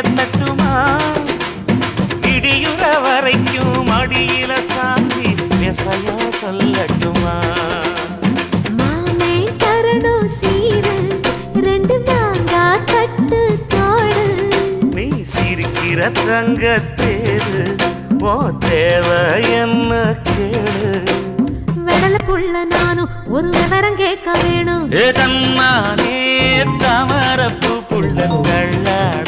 தட்டுமா இடியுற வரைக்கும் அடியில சாந்தி விசையா சொல்லட்டுமா மாமே தரணும் சீரு ரெண்டு மாங்கா கட்டு தோடு நீ சிரிக்கிற தங்கத்தேரு ஓ தேவை என்ன கேளு வெடல புள்ள நானும் ஒரு விவரம் கேட்க வேணும் ஏதம்மா நீ தமரப்பு புள்ள கள்ளாட